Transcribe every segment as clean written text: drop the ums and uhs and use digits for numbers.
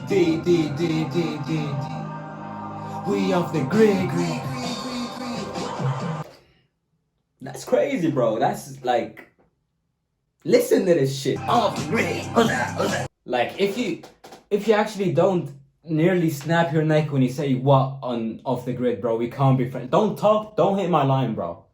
D. We off the grid. That's crazy, bro. That's like, listen to this shit. Off the grid. Like, if you actually don't nearly snap your neck when you say what on off the grid, bro, we can't be friends. Don't hit my line, bro.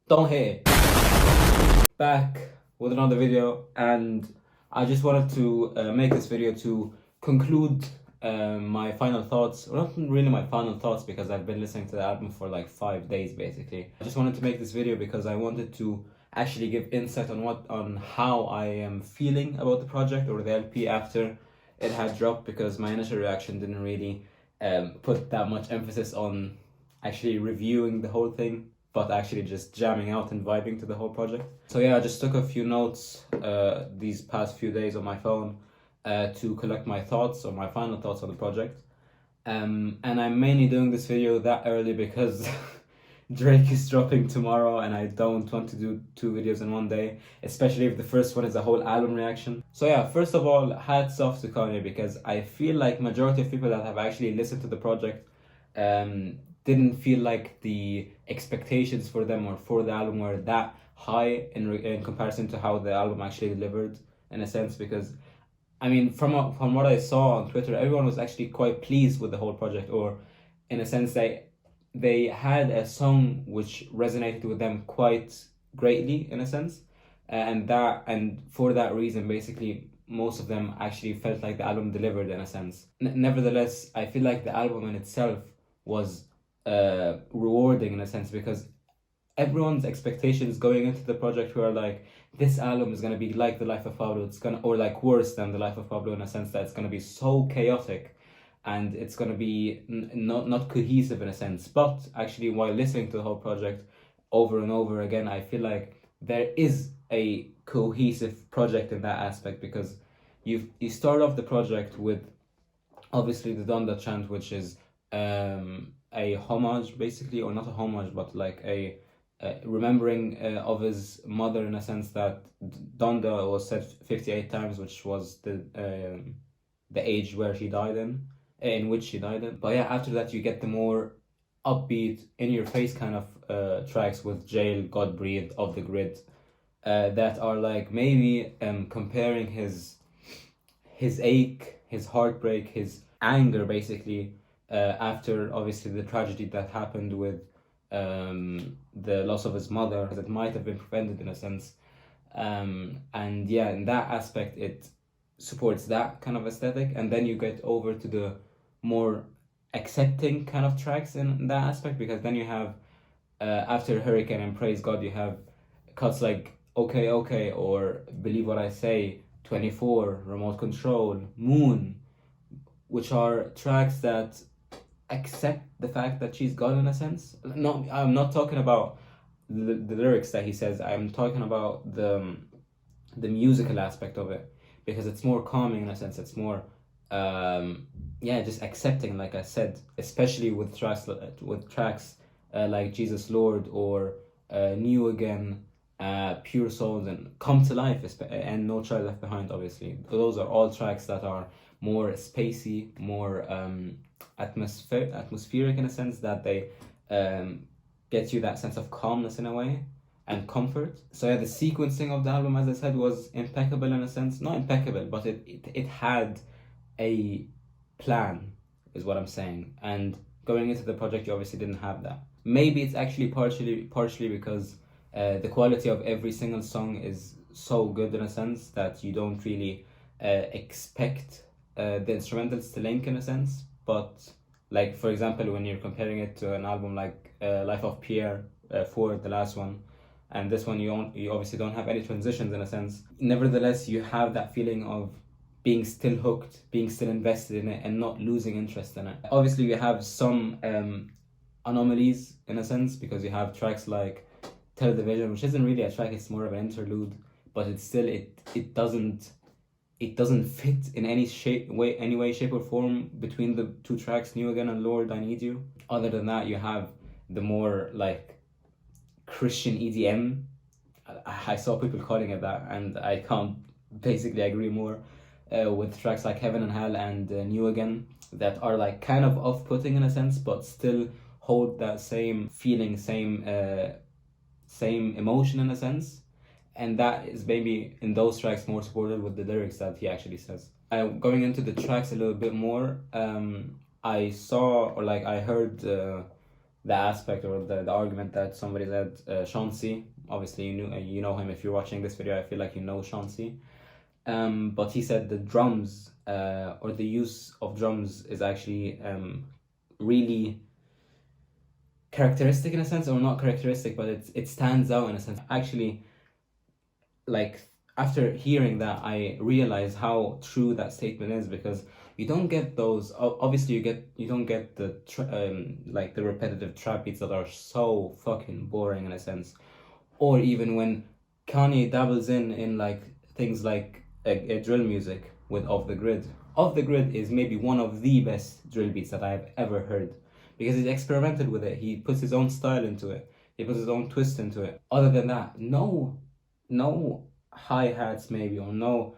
Don't hit it. Back with another video, and I just wanted to make this video to conclude my final thoughts. Well, not really my final thoughts, because I've been listening to the album for like 5 days basically. I just wanted to make this video because I wanted to actually give insight on how I am feeling about the project or the LP after it had dropped, because my initial reaction didn't really put that much emphasis on actually reviewing the whole thing, but actually just jamming out and vibing to the whole project. So yeah, I just took a few notes these past few days on my phone to collect my thoughts or my final thoughts on the project. And I'm mainly doing this video that early because Drake is dropping tomorrow and I don't want to do 2 videos in one day, especially if the first one is a whole album reaction. So yeah, first of all, hats off to Kanye, because I feel like majority of people that have actually listened to the project didn't feel like the expectations for them or for the album were that high in comparison to how the album actually delivered, in a sense, because I mean, from what I saw on Twitter, everyone was actually quite pleased with the whole project, or in a sense they had a song which resonated with them quite greatly, in a sense, and for that reason, basically, most of them actually felt like the album delivered, in a sense. Nevertheless, I feel like the album in itself was rewarding, in a sense, because everyone's expectations going into the project were like, this album is gonna be like the life of Pablo. It's gonna, or like worse than the life of Pablo, in a sense that it's gonna be so chaotic, and it's gonna be not cohesive, in a sense. But actually, while listening to the whole project over and over again, I feel like there is a cohesive project in that aspect, because you start off the project with obviously the Donda chant, which is a homage basically, or not a homage, but like a remembering of his mother, in a sense that Donda was said 58 times, which was the age where she died in which she died in. But yeah, after that you get the more upbeat, in your face kind of tracks with Jail, God Breathe, Of the Grid, that are like maybe comparing his ache, his heartbreak, his anger, basically, after obviously the tragedy that happened with the loss of his mother, that might have been prevented, in a sense. And yeah, in that aspect, it supports that kind of aesthetic. And then you get over to the more accepting kind of tracks in that aspect, because then you have, after Hurricane and Praise God, you have cuts like Okay, Okay, or Believe What I Say, 24, Remote Control, Moon, which are tracks that accept the fact that she's gone, in a sense. No, I'm not talking about the lyrics that he says. I'm talking about the musical aspect of it, because it's more calming, in a sense. It's more yeah, just accepting, like I said, especially with tracks like Jesus Lord, or New Again, Pure Souls, and Come to Life, and No Child Left Behind. Obviously, those are all tracks that are more spacey, more atmospheric, in a sense that they get you that sense of calmness in a way, and comfort. So yeah, the sequencing of the album, as I said, was impeccable, in a sense. Not impeccable, but it had a plan, is what I'm saying. And going into the project, you obviously didn't have that. Maybe it's actually partially because the quality of every single song is so good, in a sense that you don't really expect the instrumentals to link, in a sense. But like, for example, when you're comparing it to an album like Life of Pierre, for the last one, and this one, you obviously don't have any transitions, in a sense. Nevertheless, you have that feeling of being still hooked, being still invested in it, and not losing interest in it. Obviously, you have some anomalies, in a sense, because you have tracks like Television, which isn't really a track, it's more of an interlude, but it's still, it doesn't fit in any way, shape or form between the two tracks, New Again and Lord I Need You. Other than that, you have the more like Christian EDM. I saw people calling it that, and I can't basically agree more. with tracks like Heaven and Hell and New Again that are like kind of off-putting in a sense, but still hold that same feeling, same emotion in a sense. And that is maybe in those tracks more supported with the lyrics that he actually says. Going into the tracks a little bit more, I saw or like I heard the aspect or the argument that somebody said Chauncey. Obviously, you know him if you're watching this video. I feel like you know Chauncey. But he said the drums or the use of drums is actually really characteristic in a sense, or not characteristic, but it stands out in a sense. Actually, like after hearing that, I realize how true that statement is, because you don't get those. Obviously, you don't get the like the repetitive trap beats that are so fucking boring in a sense, or even when Kanye dabbles in like things like a drill music with Off the Grid. Off the Grid is maybe one of the best drill beats that I've ever heard, because he's experimented with it. He puts his own style into it. He puts his own twist into it. Other than that, no hi-hats maybe, or no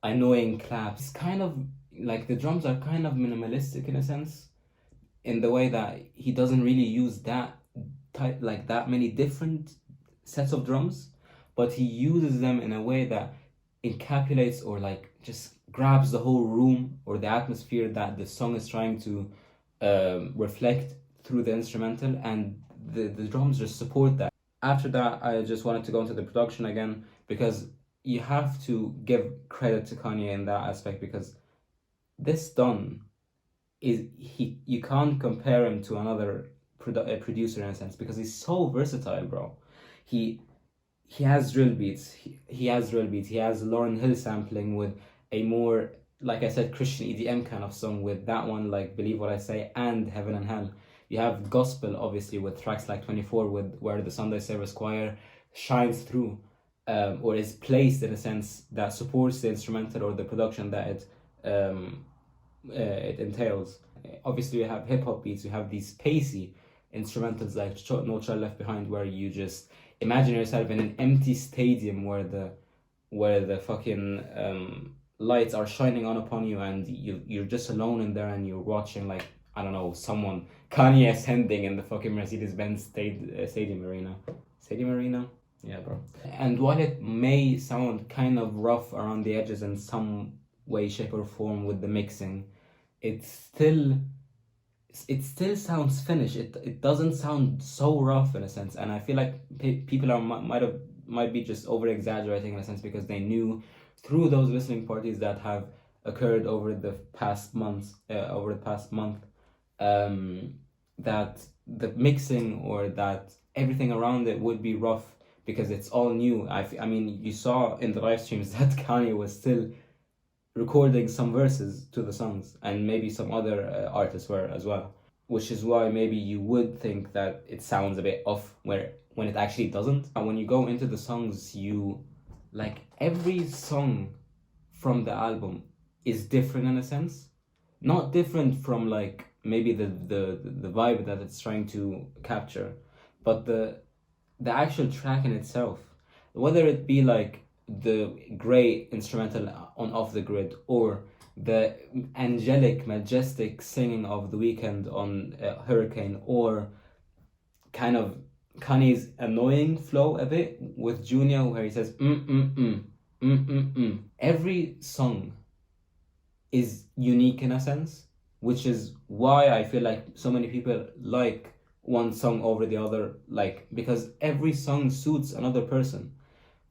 annoying claps. It's kind of like the drums are kind of minimalistic in a sense, in the way that he doesn't really use that type, like that many different sets of drums, but he uses them in a way that encapsulates or like just grabs the whole room or the atmosphere that the song is trying to reflect through the instrumental, and the drums just support that. After that, I just wanted to go into the production again, because you have to give credit to Kanye in that aspect, because this done is you can't compare him to another producer in a sense, because he's so versatile, bro. He has drill beats. He has drill beats. He has Lauryn Hill sampling with a more, like I said, Christian EDM kind of song with that one, like Believe What I Say and Heaven and Hell. You have gospel, obviously, with tracks like 24, with where the Sunday service choir shines through, or is placed in a sense that supports the instrumental or the production that it entails. Obviously, you have hip hop beats. You have these pacey instrumentals like No Child Left Behind, where you just imagine yourself in an empty stadium where the fucking lights are shining on upon you, and you're just alone in there, and you're watching, like, I don't know, someone Kanye ascending in the fucking Mercedes-Benz stadium arena. Stadium arena? Yeah, bro. And while it may sound kind of rough around the edges in some way, shape, or form with the mixing, it still sounds finished. It doesn't sound so rough in a sense, and I feel like people are might be just over exaggerating in a sense, because they knew through those listening parties that have occurred over the past month, that the mixing or that everything around it would be rough, because it's all new. I mean, you saw in the live streams that Kanye was still recording some verses to the songs, and maybe some other artists were as well, which is why maybe you would think that it sounds a bit off when it actually doesn't. And when you go into the songs, you like every song from the album is different in a sense, not different from like maybe the vibe that it's trying to capture, but the actual track in itself, whether it be like the great instrumental on Off the Grid, or the angelic, majestic singing of The Weeknd on Hurricane, or kind of Kanye's annoying flow a bit with Junior, where he says Every song is unique in a sense, which is why I feel like so many people like one song over the other, like, because every song suits another person,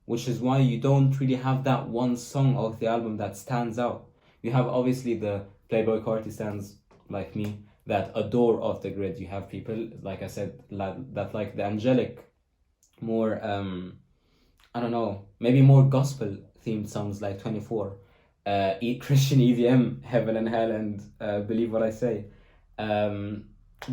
which is why you don't really have that one song of the album that stands out. You have obviously the Playboy Carti stands like me that adore Off the Grid. You have people, like I said, that like the angelic, more I don't know, maybe more gospel themed songs like 24, Christian EDM, Heaven and Hell, and Believe What I Say,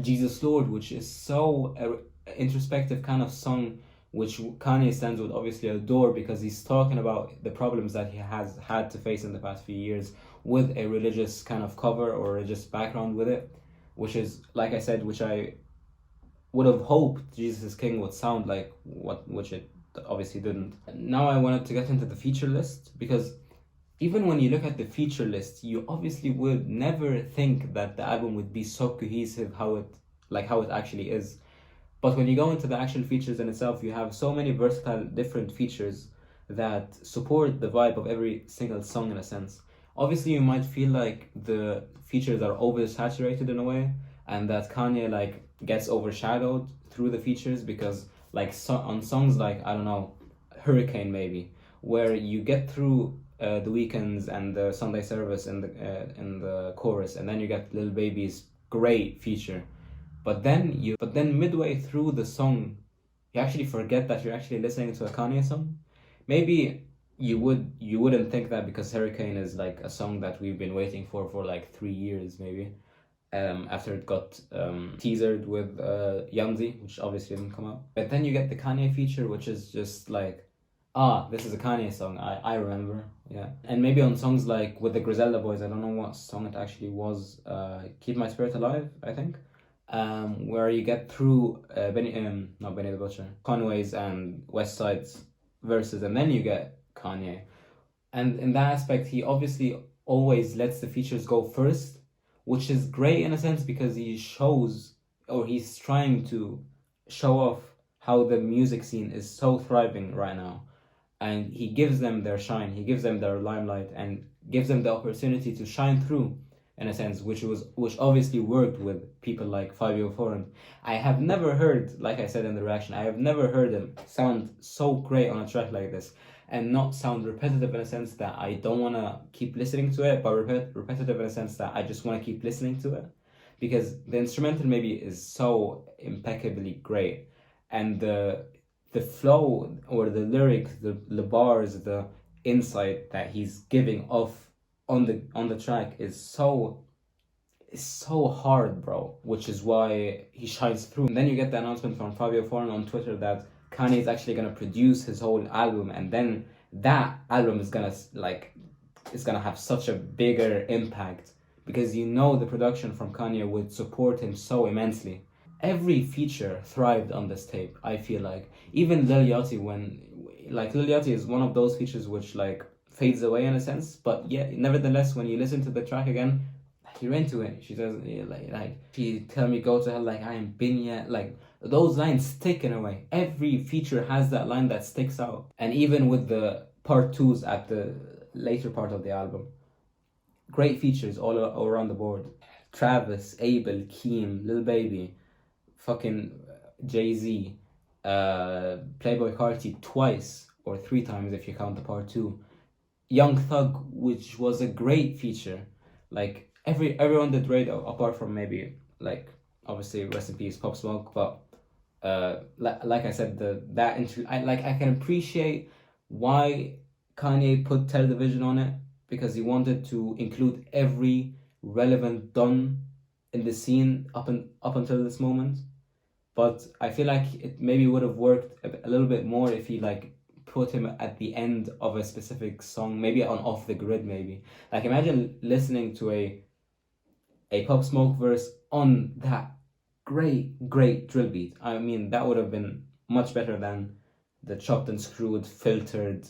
Jesus Lord, which is so introspective kind of song, which Kanye stands would obviously adore, because he's talking about the problems that he has had to face in the past few years with a religious kind of cover or religious background with it, which is, like I said, which I would have hoped Jesus is King would sound like, which it obviously didn't. Now I wanted to get into the feature list, because even when you look at the feature list, you obviously would never think that the album would be so cohesive how it actually is. But when you go into the actual features in itself, you have so many versatile different features that support the vibe of every single song in a sense. Obviously, you might feel like the features are oversaturated in a way, and that Kanye like gets overshadowed through the features because like on songs like I don't know, Hurricane maybe, where you get through the weekends and the Sunday service in the chorus, and then you get Lil Baby's great feature, but then midway through the song, you actually forget that you're actually listening to a Kanye song. Maybe you wouldn't think that because Hurricane is like a song that we've been waiting for like 3 years maybe. After it got teasered with Yanzi, which obviously didn't come out. But then you get the Kanye feature, which is just like, this is a Kanye song. I remember, yeah. And maybe on songs like with the Griselda Boys, I don't know what song it actually was. Keep My Spirit Alive, I think. Where you get through not Benny the Butcher, Conway's and West Side's verses, and then you get Kanye. And in that aspect, he obviously always lets the features go first, which is great in a sense because he shows, or he's trying to show off how the music scene is so thriving right now. And he gives them their shine, he gives them their limelight, and gives them the opportunity to shine through in a sense, which obviously worked with people like Fabio Foreign. I have never heard, like I said in the reaction, I have never heard him sound so great on a track like this, and not sound repetitive in a sense that I don't want to keep listening to it, but repetitive in a sense that I just want to keep listening to it, because the instrumental maybe is so impeccably great, and the flow or the lyrics, the bars, the insight that he's giving off on the track is so hard, bro, which is why he shines through. And then you get the announcement from Fabio Foreign on Twitter that Kanye is actually gonna produce his whole album, and then that album is gonna have such a bigger impact because you know the production from Kanye would support him so immensely. Every feature thrived on this tape, I feel like. Even Lil Yachty, Lil Yachty is one of those features which like fades away in a sense, but yeah, nevertheless, when you listen to the track again, you're into it. She does like she tell me go to hell like I ain't been yet. Like those lines stick in a way. Every feature has that line that sticks out, and even with the part twos at the later part of the album, great features all around the board. Travis, Abel, Keem, Lil Baby, fucking Jay-Z, Playboy Carti twice or three times if you count the part two. Young Thug, which was a great feature. Like everyone did great apart from maybe like obviously rest in peace Pop Smoke, but like I said, I can appreciate why Kanye put Television on it because he wanted to include every relevant Don in the scene up until this moment. But I feel like it maybe would have worked a little bit more if he like put him at the end of a specific song, maybe on Off the Grid, maybe. Like imagine listening to a Pop Smoke verse on that great drill beat. I mean, that would have been much better than the chopped and screwed, filtered,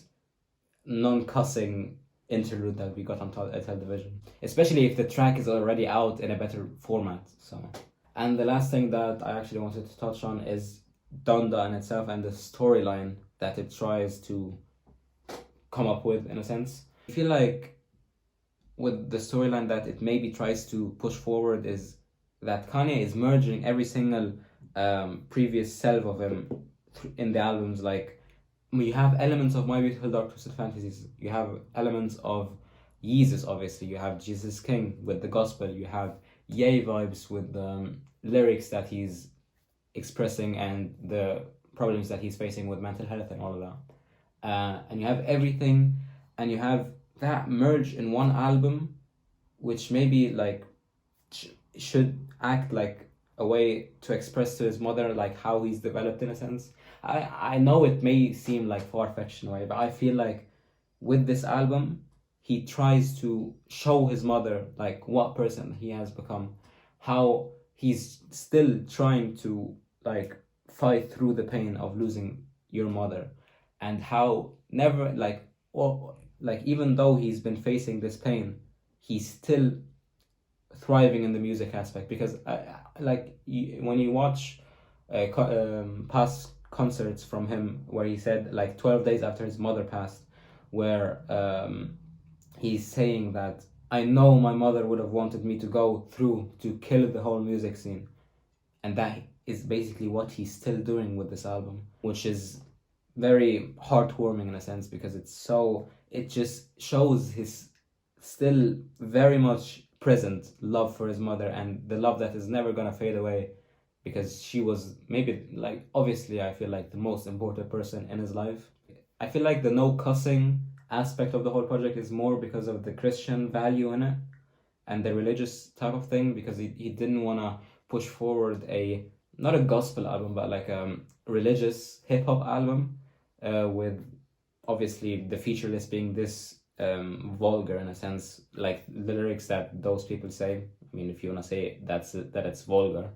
non-cussing interlude that we got on television. Especially if the track is already out in a better format. So, and the last thing that I actually wanted to touch on is Donda in itself and the storyline that it tries to come up with in a sense. I feel like with the storyline that it maybe tries to push forward is that Kanye is merging every single previous self of him in the albums. Like you have elements of My Beautiful Dark Twisted Fantasies, you have elements of Yeezus, obviously, you have Jesus King with the gospel, you have Ye vibes with the lyrics that he's expressing and the problems that he's facing with mental health and all of that. And you have everything, and you have that merge in one album, which maybe like should act like a way to express to his mother like how he's developed in a sense. I know it may seem like far-fetched in a way, but I feel like with this album he tries to show his mother like what person he has become, how he's still trying to like fight through the pain of losing your mother, and how never like or like even though he's been facing this pain, he's still thriving in the music aspect, because when you watch past concerts from him where he said like 12 days after his mother passed, where he's saying that I know my mother would have wanted me to go through to kill the whole music scene, and that is basically what he's still doing with this album, which is very heartwarming in a sense, because it just shows his still very much present love for his mother, and the love that is never gonna fade away, because she was maybe, like, obviously I feel like the most important person in his life. I feel like the no cussing aspect of the whole project is more because of the Christian value in it and the religious type of thing, because he didn't want to push forward not a gospel album, but like a religious hip-hop album, with obviously the feature list being this vulgar in a sense, like the lyrics that those people say. I mean, if you want to say that it's vulgar.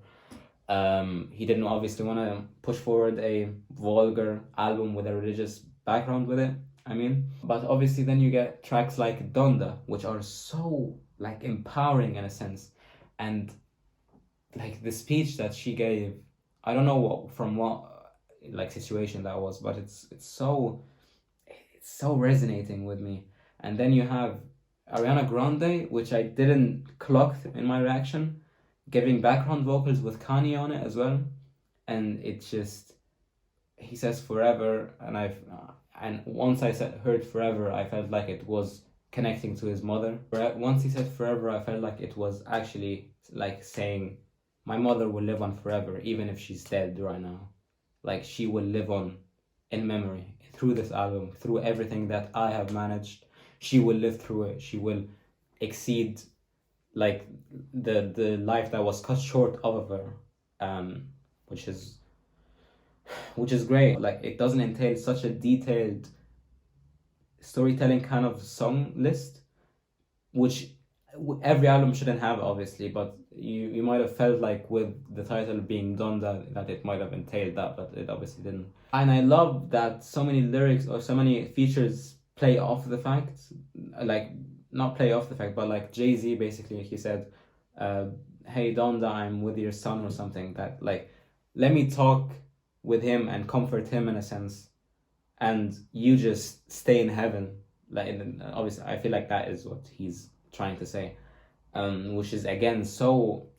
He didn't obviously want to push forward a vulgar album with a religious background with it, I mean. But obviously then you get tracks like Donda, which are so like empowering in a sense, and like the speech that she gave, I don't know what like situation that was, but it's so resonating with me. And then you have Ariana Grande, which I didn't clock in my reaction, giving background vocals with Kanye on it as well, and it's just, he says forever, and once I heard forever, I felt like it was connecting to his mother. Once he said forever, I felt like it was actually like saying, my mother will live on forever, even if she's dead right now. Like, she will live on in memory through this album, through everything that I have managed. She will live through it. She will exceed like the life that was cut short of her, which is great. Like, it doesn't entail such a detailed storytelling kind of song list, which every album shouldn't have, obviously, but you might have felt like with the title being Donda that it might have entailed that, but it obviously didn't. And I love that so many lyrics or so many features play off the fact, like, not play off the fact, but like Jay-Z basically, he said, hey Donda, I'm with your son, or something, that like, let me talk with him and comfort him in a sense, and you just stay in heaven. Like, obviously I feel like that is what he's trying to say, which is again so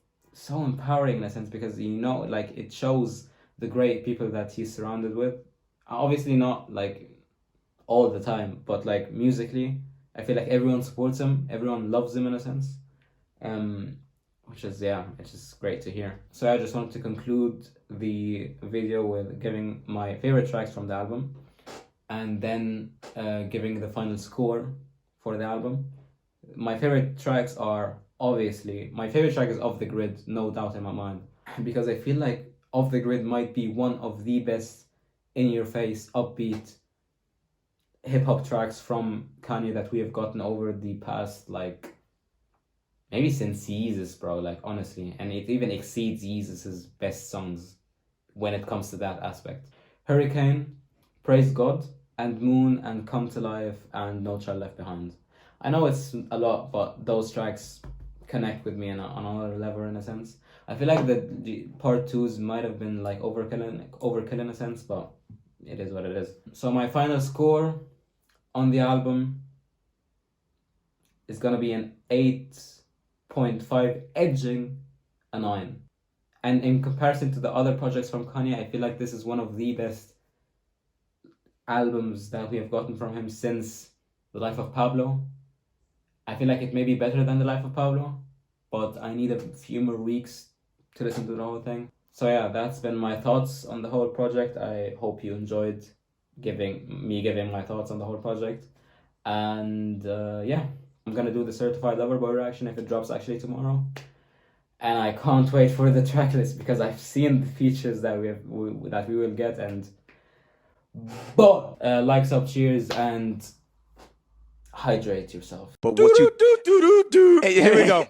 empowering in a sense, because like, it shows the great people that he's surrounded with, obviously not like all the time, but like musically I feel like everyone supports him, everyone loves him in a sense, which is, yeah, it's just great to hear. So I just wanted to conclude the video with giving my favorite tracks from the album, and then giving the final score for the album. My favorite tracks are, obviously, my favorite track is Off the Grid, no doubt in my mind, because I feel like Off the Grid might be one of the best in-your-face, upbeat hip-hop tracks from Kanye that we have gotten over the past, like, maybe since Yeezus, bro, like, honestly. And it even exceeds Yeezus' best songs when it comes to that aspect. Hurricane, Praise God, and Moon, and Come to Life, and No Child Left Behind. I know it's a lot, but those tracks connect with me on another level in a sense. I feel like the part 2s might have been like overkill in a sense, but it is what it is. So my final score on the album is gonna be an 8.5, edging a 9. And in comparison to the other projects from Kanye, I feel like this is one of the best albums that we have gotten from him since The Life of Pablo. I feel like it may be better than The Life of Pablo, but I need a few more weeks to listen to the whole thing. So yeah, that's been my thoughts on the whole project. I hope you enjoyed giving my thoughts on the whole project. And yeah, I'm gonna do the Certified Lover Boy reaction if it drops actually tomorrow. And I can't wait for the track list, because I've seen the features that we will get, and like, sub, cheers, and hydrate yourself. But what you do? Hey, here we go.